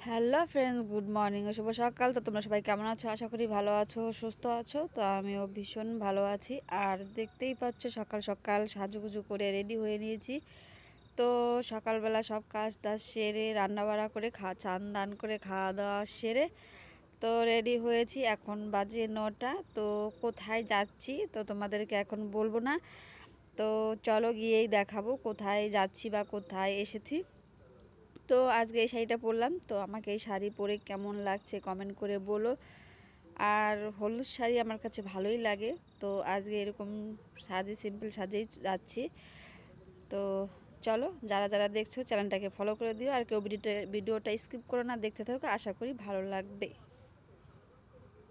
Hello friends, good morning ও শুভ সকাল। তো তোমরা সবাই কেমন আছো? আশা করি ভালো আছো, সুস্থ আছো। তো আমিও ভীষণ ভালো আছি। আর দেখতেই পাচ্ছ সকাল সকাল সাজুগুজু করে রেডি হয়ে নিয়েছি। তো সকালবেলা সব কাজ টাজ সেরে রান্নাবাড়া করে চান দান করে খাওয়া দাওয়া সেরে তো রেডি হয়েছি। এখন বাজে 9টা। তো কোথায় যাচ্ছি তো তোমাদেরকে এখন বলবো না। তো চলো গিয়েই দেখাবো কোথায় যাচ্ছি বা কোথায় এসেছি। তো আজকে এই শাড়িটা পরলাম, তো আমাকে এই শাড়ি পরে কেমন লাগছে কমেন্ট করে বলো। আর হলুদ শাড়ি আমার কাছে ভালোই লাগে। তো আজকে এরকম সাজে সিম্পল সাজেই যাচ্ছি। তো চলো, যারা যারা দেখছো চ্যানেলটাকে ফলো করে দিও, আর কেউ ভিডিওটা স্কিপ করো না, দেখতে থাকো, আশা করি ভালো লাগবে।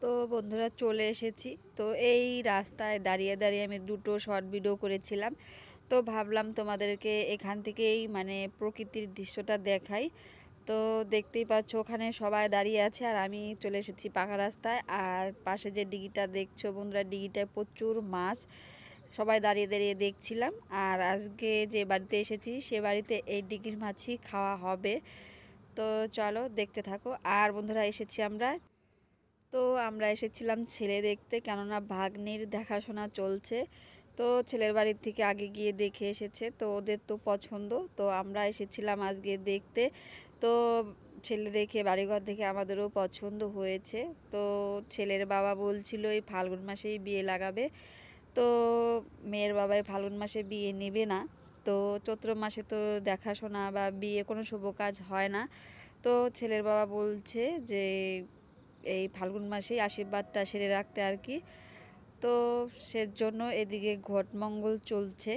তো বন্ধুরা চলে এসেছি। তো এই রাস্তায় দাঁড়িয়ে দাঁড়িয়ে আমি দুটো শর্ট ভিডিও করেছিলাম। তো ভাবলাম তোমাদেরকে এখান থেকেই মানে প্রকৃতির দৃশ্যটা দেখাই। তো দেখতেই পাচ্ছ ওখানে সবাই দাঁড়িয়ে আছে আর আমি চলে এসেছি পাকা রাস্তায়। আর পাশে যে ডিগিটা দেখছো বন্ধুরা, ডিগিটায় প্রচুর মাছ, সবাই দাঁড়িয়ে দাঁড়িয়ে দেখছিলাম। আর আজকে যে বাড়িতে এসেছি সে বাড়িতে এই ডিগির মাছই খাওয়া হবে। তো চলো দেখতে থাকো। আর বন্ধুরা আমরা এসেছিলাম ছেলে দেখতে, কেননা ভাগ্নির দেখাশোনা চলছে। তো ছেলের বাড়ির থেকে আগে গিয়ে দেখে এসেছে, তো ওদের তো পছন্দ। তো আমরা এসেছিলাম আজকে দেখতে। তো ছেলে দেখে বাড়িঘর দেখে আমাদেরও পছন্দ হয়েছে। তো ছেলের বাবা বলছিল এই ফাল্গুন মাসেই বিয়ে লাগাবে। তো মেয়ের বাবাই ফাল্গুন মাসে বিয়ে নেবে না। তো চৈত্র মাসে তো দেখাশোনা বা বিয়ে কোনো শুভ কাজ হয় না। তো ছেলের বাবা বলছে যে এই ফাল্গুন মাসেই আশীর্বাদটা সেরে রাখতে আর কি। তো সেজন্য এদিকে ঘটমঙ্গল চলছে।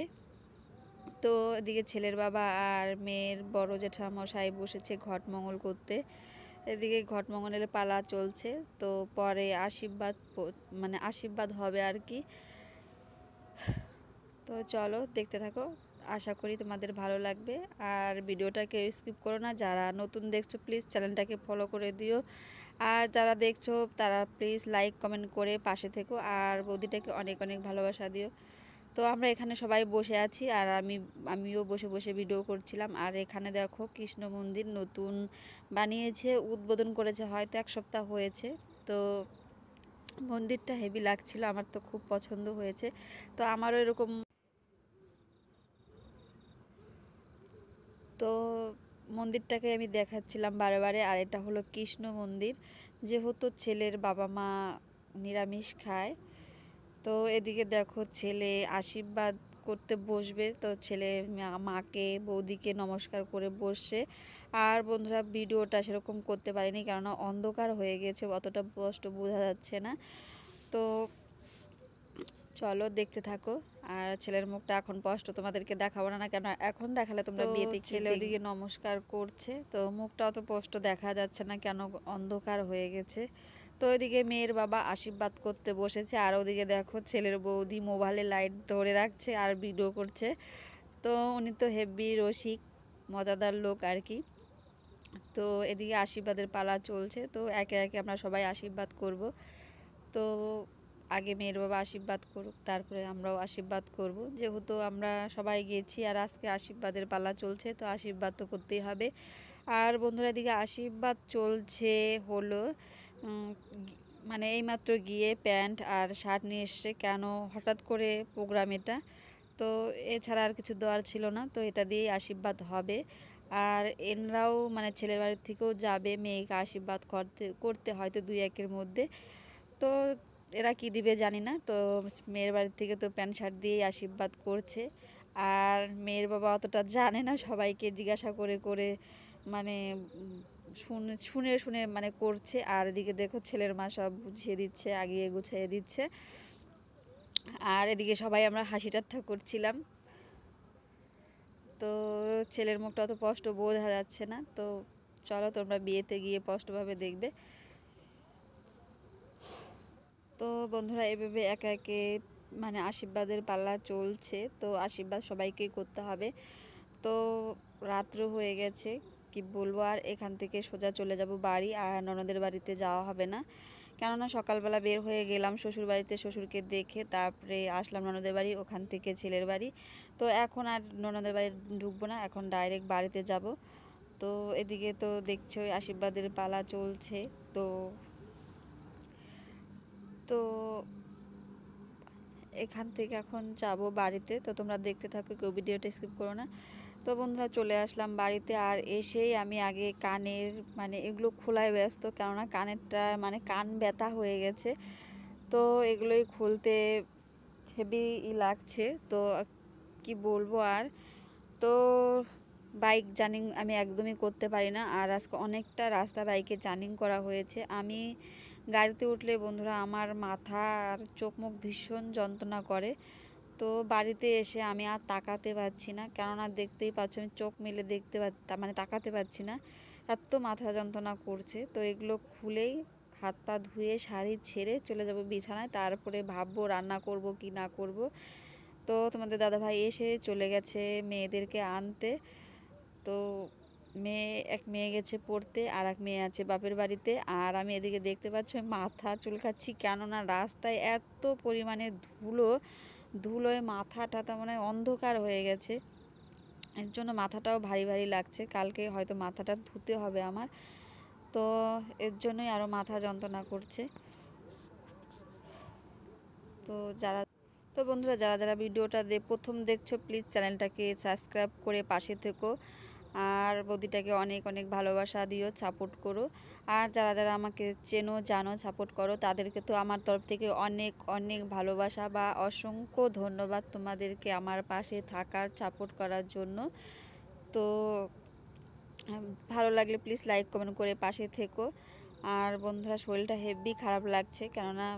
তো এদিকে ছেলের বাবা আর মেয়ের বড় জেঠামশাই বসেছে ঘটমঙ্গল করতে। এদিকে ঘটমঙ্গলের পালা চলছে। তো পরে মানে আশীর্বাদ হবে আর কি। তো চলো দেখতে থাকো, আশা করি তোমাদের ভালো লাগবে। আর ভিডিওটা কেউ স্কিপ করো না, যারা নতুন দেখছো প্লিজ চ্যানেলটাকে ফলো করে দিও। আর যারা দেখছো তারা প্লিজ লাইক কমেন্ট করে পাশে থেকো, আর বৌদিটাকে অনেক অনেক ভালোবাসা দিও। তো আমরা এখানে সবাই বসে আছি আর আমিও বসে বসে ভিডিও করছিলাম। আর এখানে দেখো কৃষ্ণ মন্দির নতুন বানিয়েছে, উদ্বোধন করেছে, হয়তো 1 সপ্তাহ হয়েছে। তো মন্দিরটা হেভি লাগছিল, আমার তো খুব পছন্দ হয়েছে। তো আমারও এরকম। তো মন্দিরটাকে আমি দেখাচ্ছিলাম বারে বারে। আর এটা হলো কৃষ্ণ মন্দির, যেহেতু ছেলের বাবা মা নিরামিষ খায়। তো এদিকে দেখো ছেলে আশীর্বাদ করতে বসবে। তো ছেলে মাকে বৌদিকে নমস্কার করে বসে। আর বন্ধুরা ভিডিওটা সেরকম করতে পারিনি, কেননা অন্ধকার হয়ে গেছে, অতটা স্পষ্ট বোঝা যাচ্ছে না। তো চলো দেখতে থাকো। আর ছেলের মুখটা এখন স্পষ্ট তোমাদেরকে দেখাবো না, কেন এখন দেখালে তোমরা বিয়েতে ছেলে ওদিকে নমস্কার করছে, তো মুখটা অত স্পষ্ট দেখা যাচ্ছে না, কেন অন্ধকার হয়ে গেছে। তো ওইদিকে মেয়ের বাবা আশীর্বাদ করতে বসেছে, আর ওদিকে দেখো ছেলের বৌদি মোবাইলে লাইট ধরে রাখছে আর ভিডিও করছে। তো উনি তো হেভি রসিক, মজাদার লোক আর কি। তো এদিকে আশীর্বাদের পালা চলছে। তো একে একে আমরা সবাই আশীর্বাদ করব। তো আগে মেয়ের বাবা আশীর্বাদ করুক, তারপরে আমরাও আশীর্বাদ করব, যেহেতু আমরা সবাই গেছি আর আজকে আশীর্বাদের পালা চলছে, তো আশীর্বাদ তো করতেই হবে। আর বন্ধুরা এদিকে আশীর্বাদ চলছে হলো মানে এইমাত্র গিয়ে প্যান্ট আর শার্ট নিয়ে এসছে, কেন হঠাৎ করে প্রোগ্রাম এটা। তো এছাড়া আর কিছু দেওয়ার ছিল না, তো এটা দিয়েই আশীর্বাদ হবে। আর এনরাও মানে ছেলের বাড়ির থেকেও যাবে মেয়েকে আশীর্বাদ করতে করতে, হয়তো 2-1-এর মধ্যে। তো এরা কি দিবে জানি না। তো মেয়ের বাড়ির থেকে তো প্যান্ট শার্ট দিয়েই আশীর্বাদ করছে। আর মেয়ের বাবা অতটা জানে না, সবাইকে জিজ্ঞাসা করে করে মানে শুনে শুনে শুনে মানে করছে। আর এদিকে দেখো ছেলের মা সব বুঝিয়ে দিচ্ছে, আগিয়ে গুছিয়ে দিচ্ছে। আর এদিকে সবাই আমরা হাসি ঠাট্টা করছিলাম। তো ছেলের মুখটা অত স্পষ্ট বোঝা যাচ্ছে না। তো চলো তোমরা বিয়েতে গিয়ে স্পষ্টভাবে দেখবে। তো বন্ধুরা এভাবে একে একে মানে আশীর্বাদের পালা চলছে। তো আশীর্বাদ সবাইকেই করতে হবে। তো রাত্র হয়ে গেছে, কি বলবো। আর এখান থেকে সোজা চলে যাব বাড়ি, আর ননদের বাড়িতে যাওয়া হবে না, কেননা সকালবেলা বের হয়ে গেলাম শ্বশুর বাড়িতে, শ্বশুরকে দেখে তারপরে আসলাম ননদের বাড়ি, ওখান থেকে ছেলের বাড়ি। তো এখন আর ননদের বাড়ি ঢুকবো না, এখন ডাইরেক্ট বাড়িতে যাব। তো তো এদিকে তো দেখছোই আশীর্বাদের পালা চলছে। তো তো এখান থেকে এখন যাব বাড়িতে। তো তোমরা দেখতে থাকো, কেউ ভিডিওটা স্কিপ করো না। তো বন্ধুরা চলে আসলাম বাড়িতে, আর এসেই আমি আগে কানের মানে এগুলো খোলায় ব্যস্ত, কেননা কানেরটা মানে কান ব্যথা হয়ে গেছে। তো এগুলোই খুলতে হেভি লাগছে। তো কি বলবো আর। তো বাইক জার্নিং আমি একদমই করতে পারি না, আর আজকে অনেকটা রাস্তা বাইকে জার্নিং করা হয়েছে। আমি গাড়িতে উঠলে বন্ধুরা আমার মাথা আর চোখ মুখ ভীষণ যন্ত্রণা করে। তো বাড়িতে এসে আমি আর তাকাতে পারছি না, কেননা দেখতেই পাচ্ছ আমি চোখ মেলে দেখতে মানে তাকাতে পারছি না, এত মাথা যন্ত্রণা করছে। তো এগুলো খুলেই হাত পা ধুয়ে শাড়ি ছেড়ে চলে যাব বিছানায়, তারপরে ভাববো রান্না করব কি না করব। তো তোমাদের দাদাভাই এসে চলে গেছে মেয়েদেরকে আনতে। তো এক মেয়ে গেছে পড়তে, আর এক মেয়ে আছে বাপের বাড়িতে। আর আমি এদিকে দেখতে পাচ্ছ মাথা চুলকাচ্ছি, কেননা রাস্তায় এত পরিমাণে ধুলোয় মাথাটা তো মানে অন্ধকার হয়ে গেছে। এর জন্য মাথাটাও ভারী ভারী লাগছে, কালকে হয়তো মাথাটা ধুতে হবে আমার। তো এর জন্যই আরও মাথা যন্ত্রণা করছে। তো বন্ধুরা যারা যারা ভিডিওটা প্রথম দেখছো, প্লিজ চ্যানেলটাকে সাবস্ক্রাইব করে পাশে থেকো, আর বৌদিটাকে অনেক অনেক ভালোবাসা দিও, সাপোর্ট করো। আর যারা যারা আমাকে চেনো জানো সাপোর্ট করো, তাদেরকে তো আমার তরফ থেকে অনেক অনেক ভালোবাসা বা অসংখ্য ধন্যবাদ তোমাদেরকে আমার পাশে থাকার সাপোর্ট করার জন্য। তো ভালো লাগলে প্লিজ লাইক কমেন্ট করে পাশে থেকো। আর বন্ধুরা শরীরটা হেভি খারাপ লাগছে, কেননা